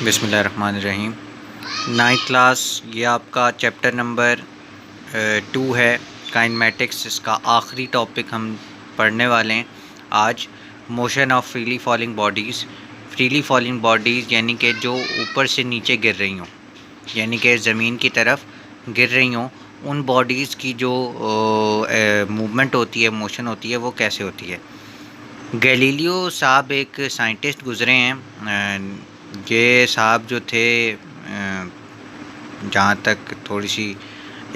बिस्मिल्लाहिर्रहमानिर्रहीम। 9th class, ये आपका चैप्टर नंबर 2 है, काइनेमेटिक्स। इसका आखिरी टॉपिक हम पढ़ने वाले हैं आज, motion of freely falling bodies. Freely falling bodies यानी कि जो ऊपर से नीचे गिर रही हों, यानी कि ज़मीन की तरफ गिर रही हों, उन बॉडीज़ की जो मूवमेंट होती है, मोशन होती है, वो कैसे होती है। गैलीलियो साहब एक साइंटिस्ट गुज़रे हैं। ये साहब जो थे, जहाँ तक थोड़ी सी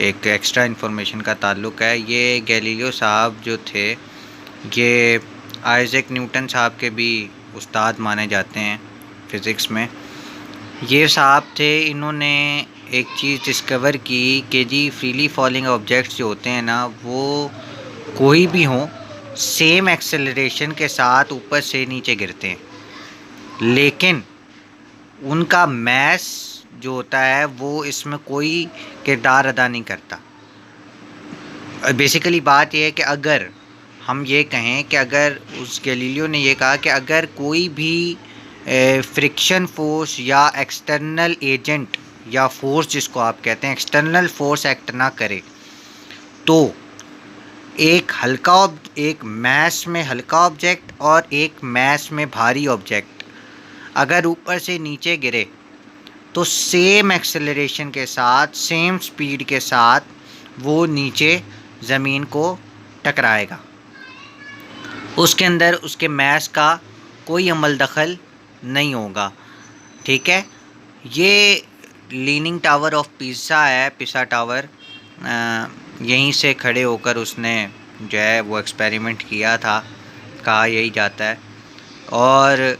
एक एक्स्ट्रा इन्फॉर्मेशन का ताल्लुक़ है, ये गैलीलियो साहब जो थे, ये आइज़ैक न्यूटन साहब के भी उस्ताद माने जाते हैं फ़िज़िक्स में। ये साहब थे, इन्होंने एक चीज़ डिस्कवर की कि जी फ्रीली फॉलिंग ऑब्जेक्ट्स जो होते हैं ना, वो कोई भी हों, सेम एक्सेलरेशन के साथ ऊपर से नीचे गिरते हैं, लेकिन उनका मैस जो होता है वो इसमें कोई किरदार अदा नहीं करता। बेसिकली बात यह है कि अगर हम ये कहें कि अगर उस गैलीलियो ने ये कहा कि अगर कोई भी फ्रिक्शन फोर्स या एक्सटर्नल एजेंट या फोर्स, जिसको आप कहते हैं एक्सटर्नल फोर्स, एक्ट ना करे, तो एक मैस में हल्का ऑब्जेक्ट और एक मैस में भारी ऑब्जेक्ट अगर ऊपर से नीचे गिरे तो सेम एक्सेलरेशन के साथ, सेम स्पीड के साथ वो नीचे ज़मीन को टकराएगा। उसके अंदर उसके मैस का कोई अमल दखल नहीं होगा। ठीक है, ये लीनिंग टावर ऑफ पिसा है, पिसा टावर। यहीं से खड़े होकर उसने जो है वो एक्सपेरिमेंट किया था, कहा यही जाता है। और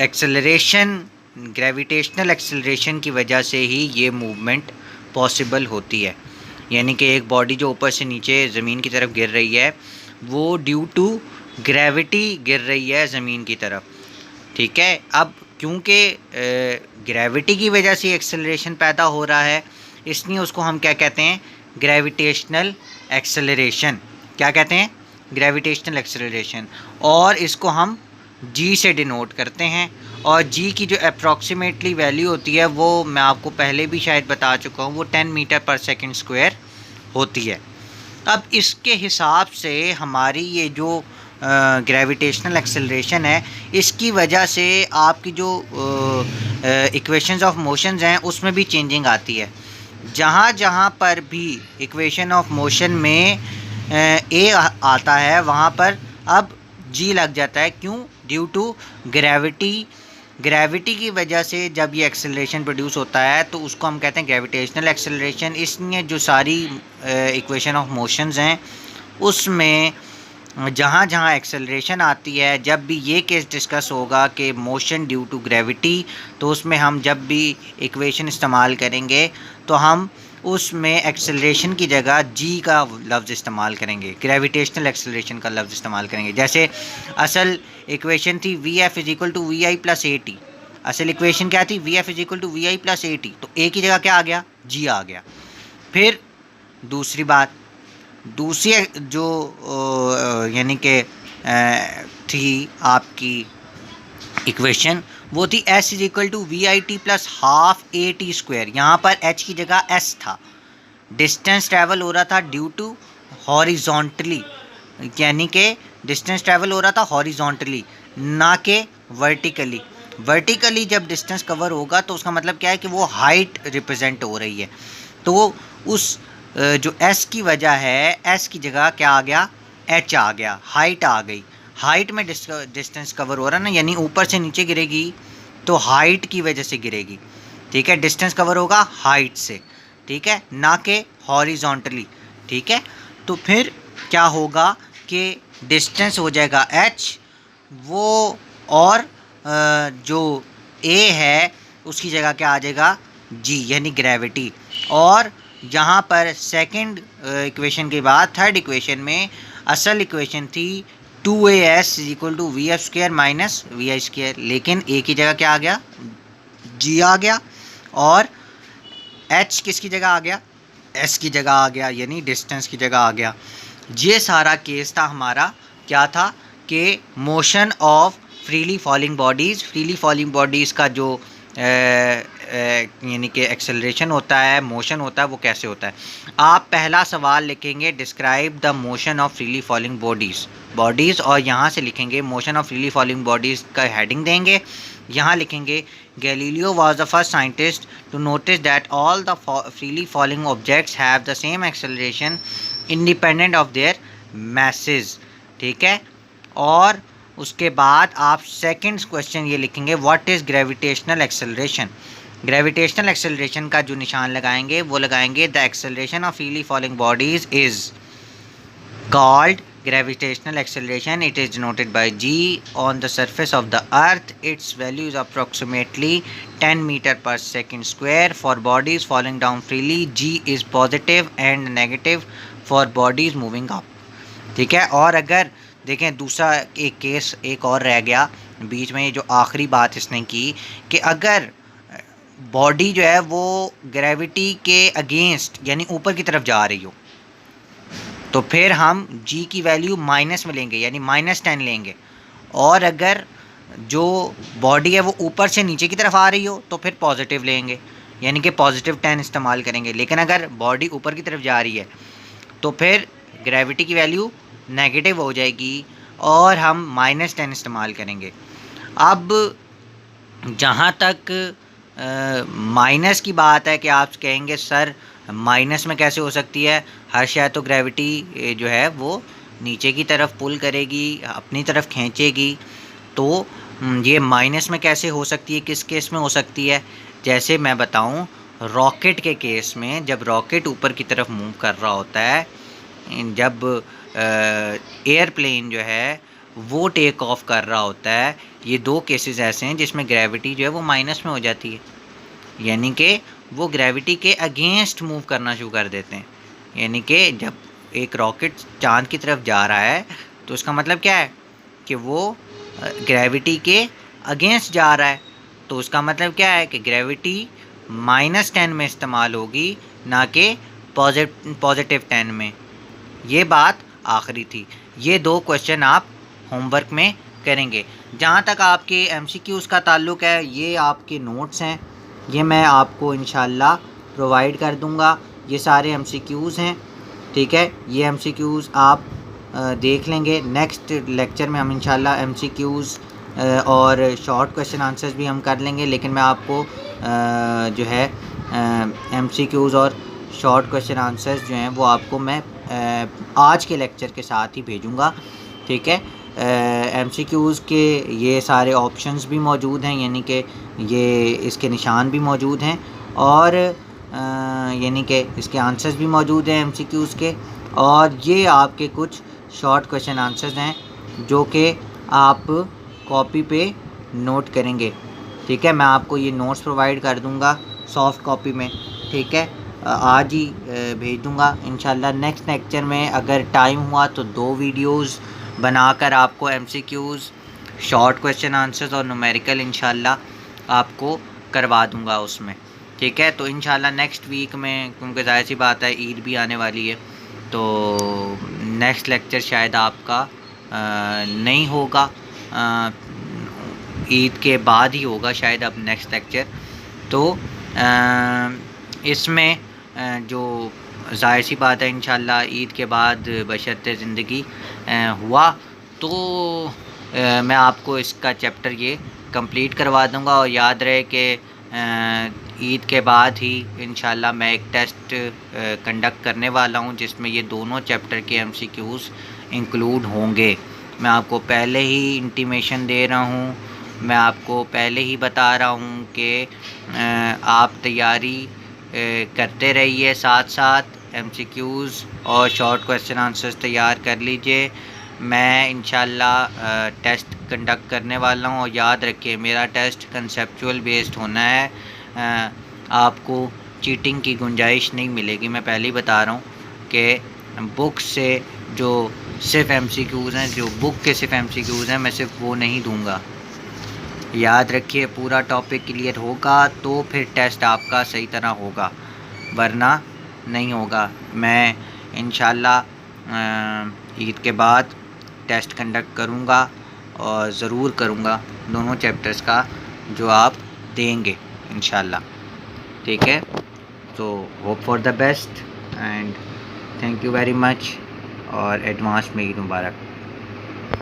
एक्सेलरेशन, ग्रेविटेशनल एक्सेलरेशन की वजह से ही ये मूवमेंट पॉसिबल होती है। यानी कि एक बॉडी जो ऊपर से नीचे ज़मीन की तरफ गिर रही है, वो ड्यू टू ग्रेविटी गिर रही है ज़मीन की तरफ। ठीक है, अब क्योंकि ग्रेविटी की वजह से एक्सेलरेशन पैदा हो रहा है, इसलिए उसको हम क्या कहते हैं, ग्रेविटेशनल एक्सेलरेशन। क्या कहते हैं? Gravitational acceleration. और इसको हम जी से डिनोट करते हैं, और जी की जो अप्रॉक्सीमेटली वैल्यू होती है वो मैं आपको पहले भी शायद बता चुका हूँ, वो 10 मीटर पर सेकंड स्क्वायर होती है। अब इसके हिसाब से हमारी ये जो ग्रेविटेशनल एक्सेलरेशन है, इसकी वजह से आपकी जो इक्वेशंस ऑफ मोशंस हैं उसमें भी चेंजिंग आती है। जहाँ जहाँ पर भी इक्वेशन ऑफ मोशन में ए आता है, वहाँ पर अब जी लग जाता है। क्यों? Due to gravity. ग्रेविटी की वजह से जब ये एक्सेलरेशन प्रोड्यूस होता है तो उसको हम कहते हैं ग्रेविटेशनल एक्सेलरेशन। इसलिए जो सारी इक्वेशन ऑफ मोशंस हैं उसमें जहाँ जहाँ एक्सेलरेशन आती है, जब भी ये केस डिस्कस होगा कि मोशन ड्यू टू ग्रेविटी, तो उसमें हम जब भी इक्वेशन इस्तेमाल करेंगे तो हम उसमें एक्सेलरेशन की जगह जी का लफ्ज़ इस्तेमाल करेंगे, ग्रेविटेशनल एक्सेलरेशन का लफ्ज़ इस्तेमाल करेंगे। जैसे असल इक्वेशन थी V F is equal to V I plus A T. असल इक्वेशन क्या थी? V F is equal to V I plus A T. तो ए की जगह क्या आ गया? जी आ गया। फिर दूसरी बात, दूसरी जो यानी कि थी आपकी इक्वेशन, वो थी S is equal to V I T plus half A T square. यहाँ पर एच की जगह एस था। डिस्टेंस ट्रैवल हो रहा था ड्यू टू हॉरिजॉन्टली, यानी कि डिस्टेंस ट्रैवल हो रहा था हॉरिजॉन्टली, ना कि वर्टिकली। वर्टिकली जब डिस्टेंस कवर होगा तो उसका मतलब क्या है कि वो हाइट रिप्रेजेंट हो रही है। तो उस जो एस की वजह है, एस की जगह क्या आ गया? एच आ गया, हाइट आ गई। हाइट में डिस्टेंस कवर हो रहा है ना, यानी ऊपर से नीचे गिरेगी तो हाइट की वजह से गिरेगी। ठीक है, डिस्टेंस कवर होगा हाइट से, ठीक है, ना कि हॉरिजॉन्टली। ठीक है, तो फिर क्या होगा कि डिस्टेंस हो जाएगा h, वो और जो a है उसकी जगह क्या आ जाएगा? g, यानी ग्रेविटी। और यहाँ पर सेकंड इक्वेशन के बाद थर्ड इक्वेशन में असल इक्वेशन थी 2as is equal to V F square minus V I square, लेकिन a की जगह क्या आ गया? g आ गया। और h किसकी जगह आ गया? s की जगह आ गया, यानी डिस्टेंस की जगह आ गया। ये सारा केस था हमारा, क्या था कि motion of freely falling bodies. Freely falling bodies का जो यानी कि एक्सेलरेशन होता है, मोशन होता है, वो कैसे होता है। आप पहला सवाल लिखेंगे describe the motion of freely falling bodies और यहाँ से लिखेंगे motion of freely falling bodies का हेडिंग देंगे। यहाँ लिखेंगे Galileo was the first scientist to notice that all the freely falling objects have the same acceleration independent of their message. ठीक है, और उसके बाद आप सेकंड क्वेश्चन ये लिखेंगे what is gravitational acceleration. Gravitational acceleration का जो निशान लगाएंगे वो लगाएंगे the acceleration of freely falling bodies is called gravitational acceleration. It is denoted by g on the surface of the earth. Its value is approximately 10 meter per second square. For bodies falling down freely, g is positive and negative for bodies moving up. ठीक है, और अगर देखें दूसरा एक case एक और रह गया बीच में, जो आखिरी बात इसने की कि अगर बॉडी जो है वो ग्रेविटी के अगेंस्ट यानी ऊपर की तरफ जा रही हो तो फिर हम g की वैल्यू माइनस में लेंगे यानी -10 लेंगे, और अगर जो बॉडी है वो ऊपर से नीचे की तरफ आ रही हो तो फिर पॉजिटिव लेंगे यानी कि +10 इस्तेमाल करेंगे। लेकिन अगर बॉडी ऊपर की तरफ जा रही है तो फिर ग्रेविटी की वैल्यू नेगेटिव हो जाएगी और हम -10 इस्तेमाल करेंगे। अब जहाँ तक माइनस की बात है कि आप कहेंगे सर माइनस में कैसे हो सकती है, हर शय तो ग्रेविटी जो है वो नीचे की तरफ पुल करेगी, अपनी तरफ खींचेगी, तो ये माइनस में कैसे हो सकती है, किस केस में हो सकती है। जैसे मैं बताऊं, रॉकेट के केस में जब रॉकेट ऊपर की तरफ मूव कर रहा होता है, जब एयरप्लेन जो है वो टेक ऑफ कर रहा होता है, ये दो केसेस ऐसे हैं जिसमें ग्रेविटी जो है वो माइनस में हो जाती है, यानी कि वो ग्रेविटी के अगेंस्ट मूव करना शुरू कर देते हैं। यानी कि जब एक रॉकेट चांद की तरफ जा रहा है तो उसका मतलब क्या है कि वो ग्रेविटी के अगेंस्ट जा रहा है, तो उसका मतलब क्या है कि ग्रेविटी -10 में इस्तेमाल होगी, ना कि +10 में। ये बात आखिरी थी। ये दो क्वेश्चन आप होमवर्क में करेंगे। जहाँ तक आपके MCQs का ताल्लुक़ है, ये आपके नोट्स हैं, ये मैं आपको इंशाल्लाह प्रोवाइड कर दूँगा। ये सारे MCQs हैं, ठीक है। ये MCQs आप देख लेंगे। नेक्स्ट लेक्चर में हम इंशाल्लाह MCQs और शॉर्ट क्वेश्चन आंसर्स भी हम कर लेंगे, लेकिन मैं आपको जो है MCQs और शॉर्ट क्वेश्चन आंसर्स जो हैं वो आपको मैं आज के लेक्चर के साथ ही भेजूँगा, ठीक है। MCQs के ये सारे ऑप्शंस भी मौजूद हैं, यानी कि ये इसके निशान भी मौजूद हैं, और यानी कि इसके आंसर्स भी मौजूद हैं MCQs के, और ये आपके कुछ शॉर्ट क्वेश्चन आंसर्स हैं जो कि आप कॉपी पे नोट करेंगे, ठीक है। मैं आपको ये नोट्स प्रोवाइड कर दूंगा सॉफ्ट कॉपी में, ठीक है। आज ही भेज दूंगा इंशाल्लाह। नेक्स्ट लेक्चर में अगर टाइम हुआ तो 2 वीडियोस बनाकर आपको MCQs, शॉर्ट क्वेश्चन आंसर्स और न्यूमेरिकल इंशाल्लाह आपको करवा दूंगा उसमें, ठीक है। तो इंशाल्लाह नेक्स्ट वीक में, क्योंकि ज़ाहिर सी बात है ईद भी आने वाली है, तो नेक्स्ट लेक्चर शायद आपका नहीं होगा, ईद के बाद ही होगा शायद अब नेक्स्ट लेक्चर। तो इसमें जो ज़ाहिर सी बात है इंशाल्लाह ईद के बाद बशर्ते ज़िंदगी हुआ तो मैं आपको इसका चैप्टर ये कंप्लीट करवा दूंगा। और याद रहे कि ईद के बाद ही इंशाल्लाह मैं एक टेस्ट कंडक्ट करने वाला हूँ जिसमें ये दोनों चैप्टर के MCQs इंक्लूड होंगे। मैं आपको पहले ही इंटीमेशन दे रहा हूँ, मैं आपको पहले ही बता रहा हूँ कि आप तैयारी करते रहिए, साथ साथ MCQs और शॉर्ट क्वेश्चन आंसर्स तैयार कर लीजिए। मैं इंशाल्लाह टेस्ट कंडक्ट करने वाला हूँ, और याद रखिए मेरा टेस्ट कंसेप्चुअल बेस्ड होना है, आपको चीटिंग की गुंजाइश नहीं मिलेगी। मैं पहले ही बता रहा हूँ कि बुक से जो सिर्फ MCQs हैं, जो बुक के सिर्फ MCQs हैं, मैं सिर्फ वो नहीं दूँगा। याद रखिए पूरा टॉपिक क्लियर होगा तो फिर टेस्ट आपका सही तरह होगा, वरना नहीं होगा। मैं इंशाल्लाह ईद के बाद टेस्ट कंडक्ट करूँगा और ज़रूर करूँगा दोनों चैप्टर्स का जो आप देंगे इंशाल्लाह। ठीक है, तो hope for the best and thank you very much और एडवांस में ईद मुबारक।